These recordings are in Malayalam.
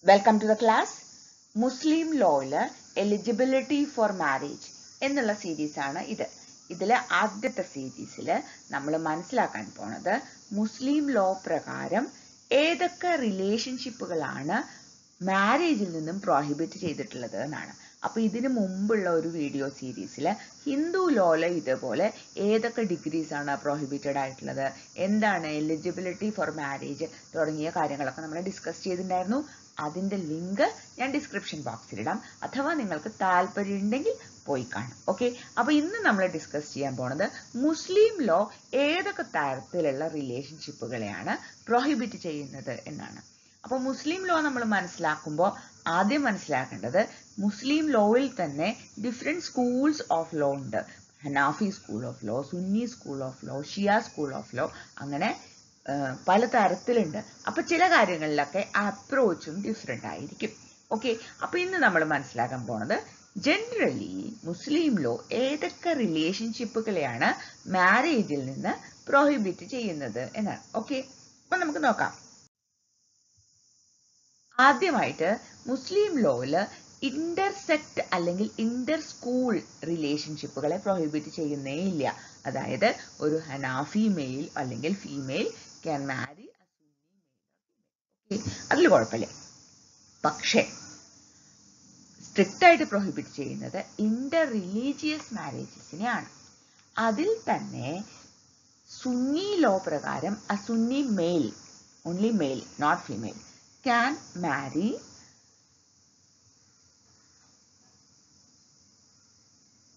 Welcome to the class. Muslim ലോയില് എലിജിബിലിറ്റി ഫോർ മാരേജ് എന്നുള്ള സീരീസ് ആണ് ഇത്. ഇതിലെ ആദ്യത്തെ സീരീസിൽ നമ്മൾ മനസ്സിലാക്കാൻ പോണത് മുസ്ലിം ലോ പ്രകാരം ഏതൊക്കെ റിലേഷൻഷിപ്പുകളാണ് മാരേജിൽ നിന്നും പ്രോഹിബിറ്റ് ചെയ്തിട്ടുള്ളത് എന്നാണ്. അപ്പൊ ഇതിനു മുമ്പുള്ള ഒരു വീഡിയോ സീരീസിൽ ഹിന്ദു ലോയില് ഇതേപോലെ ഏതൊക്കെ ഡിഗ്രീസ് ആണ് പ്രോഹിബിറ്റഡ് ആയിട്ടുള്ളത്, എന്താണ് എലിജിബിലിറ്റി ഫോർ മാരേജ് തുടങ്ങിയ കാര്യങ്ങളൊക്കെ നമ്മൾ ഡിസ്കസ് ചെയ്തിട്ടുണ്ടായിരുന്നു. അതിന്റെ ലിങ്ക് ഞാൻ ഡിസ്ക്രിപ്ഷൻ ബോക്സിൽ ഇടാം, അഥവാ നിങ്ങൾക്ക് താല്പര്യം ഉണ്ടെങ്കിൽ പോയി കാണാം. ഓക്കെ, അപ്പൊ ഇന്ന് നമ്മൾ ഡിസ്കസ് ചെയ്യാൻ പോണത് മുസ്ലിം ലോ ഏതൊക്കെ തരത്തിലുള്ള റിലേഷൻഷിപ്പുകളെയാണ് പ്രോഹിബിറ്റ് ചെയ്യുന്നത് എന്നാണ്. അപ്പൊ മുസ്ലിം ലോ നമ്മൾ മനസ്സിലാക്കുമ്പോൾ ആദ്യം മനസ്സിലാക്കേണ്ടത് മുസ്ലിം ലോയിൽ തന്നെ ഡിഫറെന്റ് സ്കൂൾസ് ഓഫ് ലോ ഉണ്ട്. Hanafi school of law, Sunni school of law, Shia school of law, അങ്ങനെ പല തരത്തിലുണ്ട്. അപ്പൊ ചില കാര്യങ്ങളിലൊക്കെ അപ്രോച്ചും ഡിഫറെന്റ് ആയിരിക്കും. ഓക്കെ, അപ്പൊ ഇന്ന് നമ്മൾ മനസ്സിലാക്കാൻ പോണത് ജനറലി മുസ്ലിം ലോ ഏതൊക്കെ റിലേഷൻഷിപ്പുകളെയാണ് മാരേജിൽ നിന്ന് പ്രോഹിബിറ്റ് ചെയ്യുന്നത് എന്നാണ്. ഓക്കെ, അപ്പൊ നമുക്ക് നോക്കാം. ആദ്യമായിട്ട് മുസ്ലിം ലോയില് ഇന്റർസെക്ട് അല്ലെങ്കിൽ ഇന്റർ സ്കൂൾ റിലേഷൻഷിപ്പുകളെ പ്രോഹിബിറ്റ് ചെയ്യുന്നേ ഇല്ല. അതായത് ഒരു ഹനാഫി മെയിൽ അല്ലെങ്കിൽ ഫീമെയിൽ ക്യാൻ മാരി അതിൽ കുഴപ്പമില്ല. പക്ഷേ സ്ട്രിക്റ്റ് ആയിട്ട് പ്രോഹിബിറ്റ് ചെയ്യുന്നത് ഇന്റർ റിലീജിയസ് മാരേജസിനെയാണ്. അതിൽ തന്നെ സുന്നി ലോ പ്രകാരം a Sunni male, only male, not female, can marry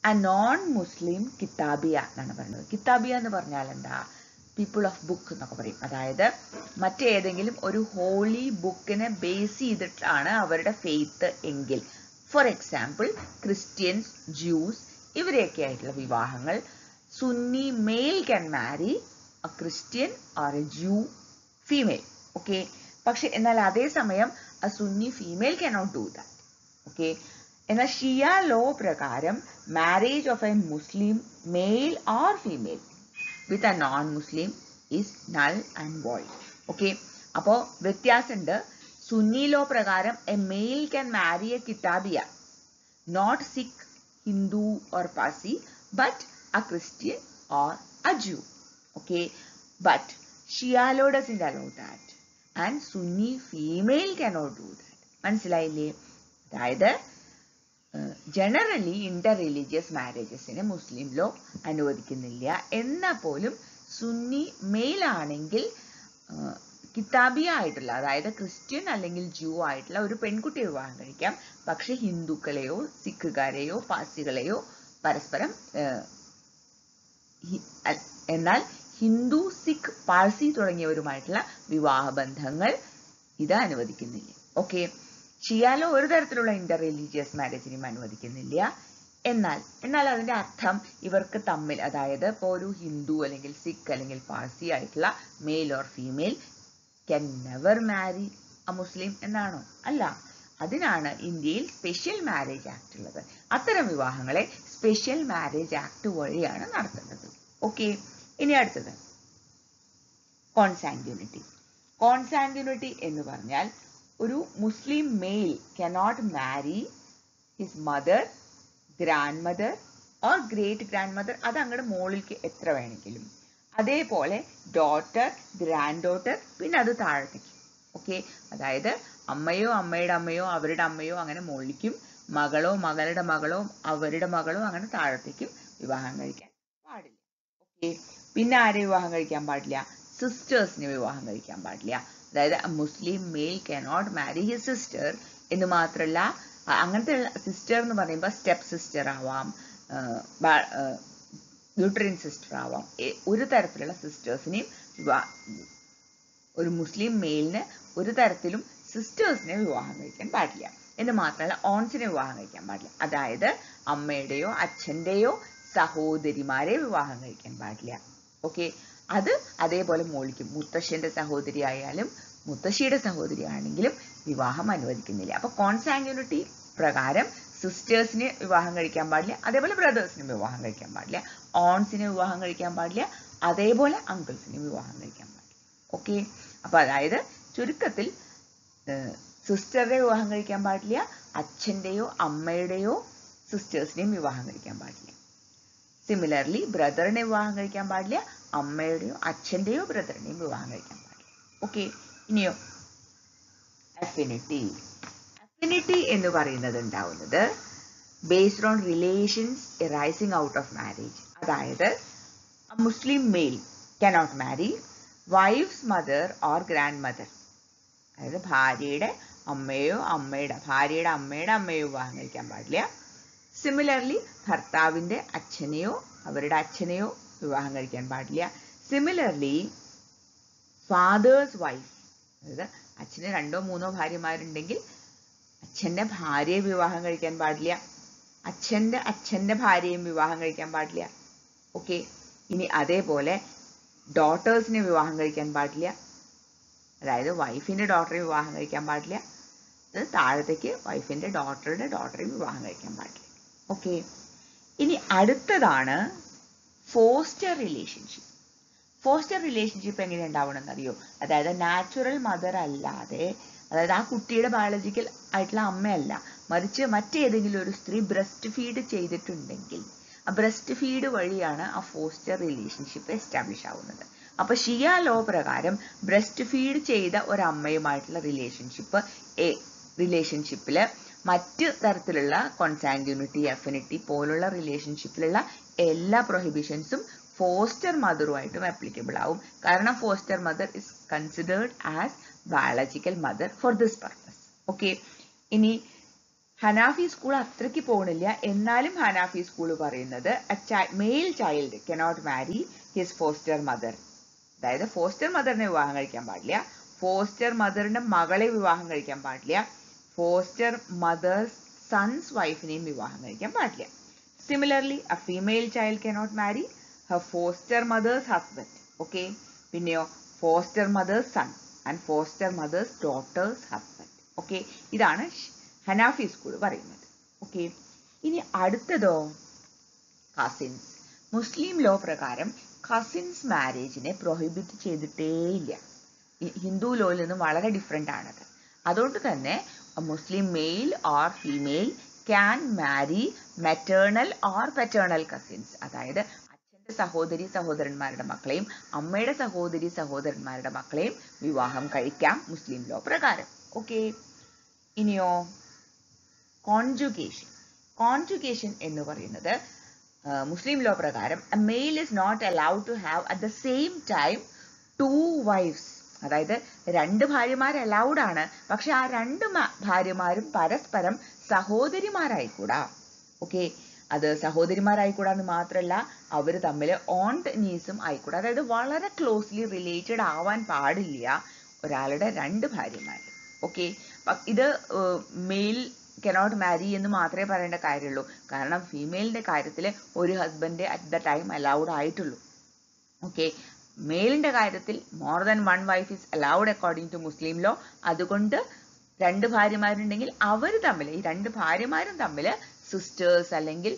a non-Muslim കിതാബിയ എന്നാണ് പറയുന്നത്. കിതാബിയ എന്ന് പറഞ്ഞാൽ എന്താ? പീപ്പിൾ ഓഫ് ബുക്ക് എന്നൊക്കെ പറയും. അതായത് മറ്റേതെങ്കിലും ഒരു ഹോളി ബുക്കിനെ ബേസ് ചെയ്തിട്ടാണ് അവരുടെ ഫെയ്ത്ത് എങ്കിൽ, ഫോർ എക്സാമ്പിൾ ക്രിസ്ത്യൻസ്, ജ്യൂസ്, ഇവരെയൊക്കെ ആയിട്ടുള്ള വിവാഹങ്ങൾ Sunni male can marry a Christian or a Jew female. Okay, പക്ഷെ എന്നാൽ അതേസമയം a Sunni female cannot do that. Okay, എന്നാൽ ഷിയ ലോ പ്രകാരം marriage of a Muslim male or female with a non Muslim is null and void. Okay, അപ്പോ വ്യത്യാസമുണ്ട്. സുന്നി ലോ പ്രകാരം a male can marry a കിതാബിയ, not Sikh, Hindu or Parsi, but a Christian or a Jew. Okay, but Shia law doesn't allow that and Sunni female cannot do that. മനസ്സിലായില്ലേ? അതായത് ജനറലി ഇന്റർ റിലീജിയസ് മാരേജസിനെ മുസ്ലിം ലോ അനുവദിക്കുന്നില്ല. എന്നാൽ പോലും സുന്നി മെയിൽ ആണെങ്കിൽ കിതാബിയ ആയിട്ടുള്ള, അതായത് ക്രിസ്ത്യൻ അല്ലെങ്കിൽ ജ്യൂ ആയിട്ടുള്ള ഒരു പെൺകുട്ടിയെ വിവാഹം കഴിക്കാം. പക്ഷെ ഹിന്ദുക്കളെയോ സിഖുകാരെയോ പാസികളെയോ പരസ്പരം എന്നാൽ ഹിന്ദു, സിഖ്, പാഴ്സി തുടങ്ങിയവരുമായിട്ടുള്ള വിവാഹബന്ധങ്ങൾ ഇത് അനുവദിക്കുന്നില്ല. ഓക്കെ, ഷിയാലോ ഒരു തരത്തിലുള്ള ഇന്റർ റിലീജിയസ് മാരേജിനും അനുവദിക്കുന്നില്ല. എന്നാൽ അതിന്റെ അർത്ഥം ഇവർക്ക് തമ്മിൽ, അതായത് ഇപ്പോൾ ഒരു ഹിന്ദു അല്ലെങ്കിൽ സിഖ് അല്ലെങ്കിൽ പാഴ്സി ആയിട്ടുള്ള male or female can never marry a Muslim എന്നാണോ? അല്ല. അതിനാണ് ഇന്ത്യയിൽ സ്പെഷ്യൽ മാരേജ് ആക്ട് ഉള്ളത്. അത്തരം വിവാഹങ്ങളെ സ്പെഷ്യൽ മാരേജ് ആക്ട് വഴിയാണ് നടത്തുന്നത്. ഓക്കെ, ഇനി അടുത്തത് കോൺസാങ്ക്യൂനിറ്റി. കോൺസാങ്ക്യൂനിറ്റി എന്ന് പറഞ്ഞാൽ ഒരു Muslim male cannot marry his mother, grandmother or great grandmother, അത് അങ്ങോട്ട് മോളിലേക്ക് എത്ര വേണമെങ്കിലും. അതേപോലെ ഡോട്ടർ, ഗ്രാൻഡ് ഡോട്ടർ, പിന്നെ അത് താഴത്തേക്ക്. ഓക്കെ, അതായത് അമ്മയോ അമ്മയുടെ അമ്മയോ അവരുടെ അമ്മയോ അങ്ങനെ മുകളിലേക്കും, മകളോ മകളുടെ മകളോ അവരുടെ മകളോ അങ്ങനെ താഴത്തേക്കും വിവാഹം കഴിക്കാൻ പാടില്ല. ഓക്കെ, പിന്നെ ആരെ വിവാഹം കഴിക്കാൻ പാടില്ല? സിസ്റ്റേഴ്സിനെ വിവാഹം കഴിക്കാൻ പാടില്ല. അതായത് മുസ്ലിം male cannot marry his sister എന്ന് മാത്രമല്ല, അങ്ങനത്തെ സിസ്റ്റർ എന്ന് പറയുമ്പോൾ സ്റ്റെപ്പ് സിസ്റ്റർ ആവാം, യൂട്രിൻ സിസ്റ്റർ ആവാം. ഒരു തരത്തിലുള്ള സിസ്റ്റേഴ്സിനെയും ഒരു മുസ്ലിം മെയിലിന് ഒരു തരത്തിലും സിസ്റ്റേഴ്സിനെ വിവാഹം കഴിക്കാൻ പാടില്ല. എന്ന് മാത്രമല്ല ഓൺസിനെ വിവാഹം കഴിക്കാൻ പാടില്ല. അതായത് അമ്മയുടെയോ അച്ഛന്റെയോ സഹോദരിമാരെ വിവാഹം കഴിക്കാൻ പാടില്ല. ഓക്കെ, അത് അതേപോലെ മോളിക്കും മുത്തശ്ശന്റെ സഹോദരി ആയാലും മുത്തശ്ശിയുടെ സഹോദരി ആണെങ്കിലും വിവാഹം അനുവദിക്കുന്നില്ല. അപ്പൊ കോൺസാങ്ക്യൂനിറ്റി പ്രകാരം സിസ്റ്റേഴ്സിനെ വിവാഹം കഴിക്കാൻ പാടില്ല, അതേപോലെ ബ്രദേഴ്സിനെ വിവാഹം കഴിക്കാൻ പാടില്ല, ഓൺസിനെ വിവാഹം കഴിക്കാൻ പാടില്ല, അതേപോലെ അങ്കിൾസിനെ വിവാഹം കഴിക്കാൻ പാടില്ല. ഓക്കെ, അപ്പൊ അതായത് ചുരുക്കത്തിൽ സിസ്റ്ററുടെ വിവാഹം കഴിക്കാൻ പാടില്ല, അച്ഛൻ്റെയോ അമ്മയുടെയോ സിസ്റ്റേഴ്സിനെയും വിവാഹം കഴിക്കാൻ പാടില്ല. സിമിലർലി ബ്രദറിനെ വിവാഹം കഴിക്കാൻ പാടില്ല, അമ്മയുടെയോ അച്ഛൻ്റെയോ ബ്രദറിനെയും വിവാഹം കഴിക്കാൻ പാടില്ല. ഓക്കെ, ഇനിയോ അഫിനിറ്റി. അഫിനിറ്റി എന്ന് പറയുന്നത് ഉണ്ടാവുന്നത് based on relations arising out of marriage. അതായത് a Muslim male cannot marry wife's mother or grandmother. അതായത് ഭാര്യയുടെ അമ്മയോ ഭാര്യയുടെ അമ്മയുടെ അമ്മയോ വിവാഹം കഴിക്കാൻ പാടില്ല. സിമിലർലി ഭർത്താവിൻ്റെ അച്ഛനെയോ അവരുടെ അച്ഛനെയോ വിവാഹം കഴിക്കാൻ പാടില്ല. സിമിലർലി ഫാദേഴ്സ് വൈഫ്, അതായത് അച്ഛന് 2-3 ഭാര്യമാരുണ്ടെങ്കിൽ അച്ഛൻ്റെ ഭാര്യയെ വിവാഹം കഴിക്കാൻ പാടില്ല, അച്ഛൻ്റെ ഭാര്യയും വിവാഹം കഴിക്കാൻ പാടില്ല. ഓക്കെ, ഇനി അതേപോലെ ഡോട്ടേഴ്സിനെ വിവാഹം കഴിക്കാൻ പാടില്ല, അതായത് വൈഫിൻ്റെ ഡോട്ടറെ വിവാഹം കഴിക്കാൻ പാടില്ല. അത് താഴത്തേക്ക് വൈഫിൻ്റെ ഡോട്ടറെയും വിവാഹം കഴിക്കാൻ പാടില്ല. ഓക്കെ, ഇനി അടുത്തതാണ് ഫോസ്റ്റർ റിലേഷൻഷിപ്പ്. ഫോസ്റ്റർ റിലേഷൻഷിപ്പ് എങ്ങനെ ഉണ്ടാവണമെന്ന് അറിയോ? അതായത് നാച്ചുറൽ മദർ അല്ലാതെ, അതായത് ആ കുട്ടിയുടെ ബയോളജിക്കൽ ആയിട്ടുള്ള അമ്മയല്ല, മറിച്ച് മറ്റേതെങ്കിലും ഒരു സ്ത്രീ ബ്രസ്റ്റ് ഫീഡ് ചെയ്തിട്ടുണ്ടെങ്കിൽ ആ ബ്രസ്റ്റ് ഫീഡ് വഴിയാണ് ആ ഫോസ്റ്റർ റിലേഷൻഷിപ്പ് എസ്റ്റാബ്ലിഷ് ആവുന്നത്. അപ്പൊ ഷിയ ലോ പ്രകാരം ബ്രസ്റ്റ് ഫീഡ് ചെയ്ത ഒരമ്മയുമായിട്ടുള്ള റിലേഷൻഷിപ്പില് മറ്റ് തരത്തിലുള്ള കോൺസാങ്ക്യൂനിറ്റി, അഫിനിറ്റി പോലുള്ള റിലേഷൻഷിപ്പിലുള്ള എല്ലാ പ്രൊഹിബിഷൻസും ഫോസ്റ്റർ മദറുമായിട്ടും ആപ്ലിക്കബിൾ ആവും. കാരണം foster mother is considered as biological mother for this purpose. Okay, ഇനി ഹനാഫി സ്കൂൾ അത്രയ്ക്ക് പോകണില്ല, എന്നാലും ഹനാഫി സ്കൂൾ പറയുന്നത് mail child cannot marry his foster mother. അതായത് ഫോസ്റ്റർ മദറിനെ വിവാഹം കഴിക്കാൻ പാടില്ല, ഫോസ്റ്റർ മദറിന്റെ മകളെ വിവാഹം കഴിക്കാൻ പാടില്ല, ഫോസ്റ്റർ മദേഴ്സ് സൺസ് വൈഫിനെയും വിവാഹം കഴിക്കാൻ പാടില്ല. Similarly a female child cannot marry her foster mother's husband. Okay, പിന്നെയോ foster mother's son and foster mother's daughter's husband. Okay, ഇതാണ് ഹനാഫി സ്കൂൾ പറയുന്നത്. ഓക്കെ, ഇനി അടുത്തതോ കസിൻസ്. മുസ്ലിം ലോ പ്രകാരം കസിൻസ് മാരേജിനെ പ്രൊഹിബിറ്റ് ചെയ്തിട്ടേയില്ല. ഹിന്ദു ലോയിൽ നിന്നും വളരെ ഡിഫറെൻ്റ് ആണത്. അതുകൊണ്ട് തന്നെ Muslim male or female can marry maternal or paternal cousins, അതായത് അച്ഛൻ്റെ സഹോദരന്മാരുടെ മക്കളെയും അമ്മയുടെ സഹോദരന്മാരുടെ മക്കളെയും വിവാഹം കഴിക്കാം മുസ്ലിം ലോ പ്രകാരം. ഓക്കെ, ഇനിയോ കോൺജുഗേഷൻ എന്ന് പറയുന്നത് മുസ്ലിം ലോ പ്രകാരം a male is not allowed to have at the same time 2 wives. അതായത് 2 ഭാര്യമാർ അലൗഡ് ആണ്, പക്ഷെ ആ 2 ഭാര്യമാരും പരസ്പരം സഹോദരിമാരായിക്കൂടാ. ഓക്കെ, അത് സഹോദരിമാരായിക്കൂടാന്ന് മാത്രമല്ല, അവർ തമ്മിൽ ഓണ്ട് നീസും ആയിക്കൂടാ. അതായത് വളരെ ക്ലോസ്ലി റിലേറ്റഡ് ആവാൻ പാടില്ല ഒരാളുടെ 2 ഭാര്യമാർ. ഓക്കെ, ഇത് മെയിൽ കനോട്ട് മാരി എന്ന് മാത്രമേ പറയേണ്ട കാര്യമുള്ളൂ. കാരണം ഫീമെയിലിന്റെ കാര്യത്തിൽ ഒരു husband at the time allowed ആയിട്ടുള്ളൂ. ഓക്കെ, മെയിലിന്റെ കാര്യത്തിൽ more than 1 wife is allowed according to Muslim law. അതുകൊണ്ട് 2 ഭാര്യമാരുണ്ടെങ്കിൽ അവർ തമ്മിൽ, ഈ 2 ഭാര്യമാരും തമ്മിൽ സിസ്റ്റേഴ്സ് അല്ലെങ്കിൽ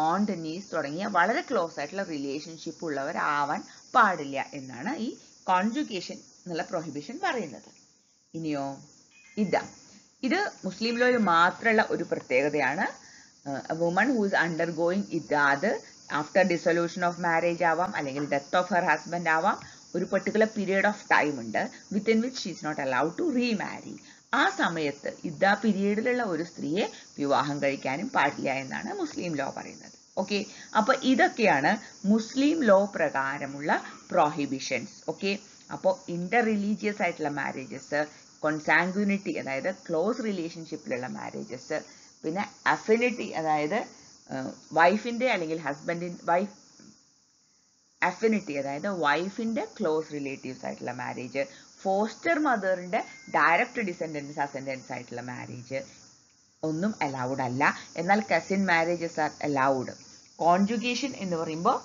ഓണ്ട് നീസ് തുടങ്ങിയ വളരെ ക്ലോസ് ആയിട്ടുള്ള റിലേഷൻഷിപ്പ് ഉള്ളവരാവാൻ പാടില്ല എന്നാണ് ഈ കോൺജുഗേഷൻ എന്നുള്ള പ്രൊഹിബിഷൻ പറയുന്നത്. ഇനിയോ ഇത് മുസ്ലിം ലോയിൽ മാത്രമുള്ള ഒരു പ്രത്യേകതയാണ്. വുമൺ ഹൂ ഇസ് അണ്ടർഗോയിങ് അത് ആഫ്റ്റർ ഡിസൊല്യൂഷൻ ഓഫ് മാരേജ് ആവാം, അല്ലെങ്കിൽ ഡെത്ത് ഓഫ് ഹർ ഹസ്ബൻഡ് ആവാം. ഒരു പെർട്ടിക്കുലർ പീരിയഡ് ഓഫ് ടൈം ഉണ്ട് within which she is not allowed to remarry. ആ സമയത്ത് പീരീഡിലുള്ള ഒരു സ്ത്രീയെ വിവാഹം കഴിക്കാനും പാടില്ല എന്നാണ് മുസ്ലിം ലോ പറയുന്നത്. ഓക്കെ, അപ്പൊ ഇതൊക്കെയാണ് മുസ്ലിം ലോ പ്രകാരമുള്ള പ്രൊഹിബിഷൻസ്. ഓക്കെ, അപ്പോൾ ഇന്റർ റിലീജിയസ് ആയിട്ടുള്ള മാരേജസ്, കോൺസാങ്ക്യൂനിറ്റി അതായത് ക്ലോസ് റിലേഷൻഷിപ്പിലുള്ള മാരേജസ്, പിന്നെ അഫിനിറ്റി അതായത് വൈഫിന്റെ അല്ലെങ്കിൽ അഫിനിറ്റി അതായത് വൈഫിന്റെ ക്ലോസ് റിലേറ്റീവ്സ് ആയിട്ടുള്ള മാരേജ്, ഫോസ്റ്റർ മദറിന്റെ ഡയറക്റ്റ് അസെൻഡൻസ് ആയിട്ടുള്ള മാരേജ് ഒന്നും അലൗഡ് അല്ല. എന്നാൽ cousin marriages are allowed. Conjugation എന്ന് പറയുമ്പോൾ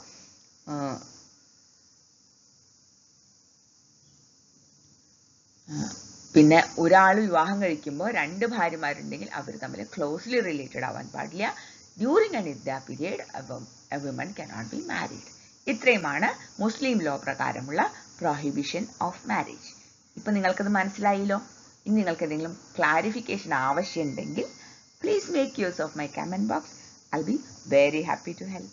പിന്നെ ഒരാൾ വിവാഹം കഴിക്കുമ്പോൾ 2 ഭാര്യമാരുണ്ടെങ്കിൽ അവർ തമ്മിൽ ക്ലോസ്ലി റിലേറ്റഡ് ആവാൻ പാടില്ല. ഡ്യൂറിങ് ആൻ ഇദ്ദ period a woman cannot be married. ഇത്രയുമാണ് മുസ്ലിം ലോ പ്രകാരമുള്ള പ്രൊഹിബിഷൻ ഓഫ് മാരേജ്. ഇപ്പൊ നിങ്ങൾക്കത് മനസ്സിലായല്ലോ. ഇനി നിങ്ങൾക്ക് എന്തെങ്കിലും ക്ലാരിഫിക്കേഷൻ ആവശ്യമുണ്ടെങ്കിൽ please make use of my comment box. I'll be very happy to help.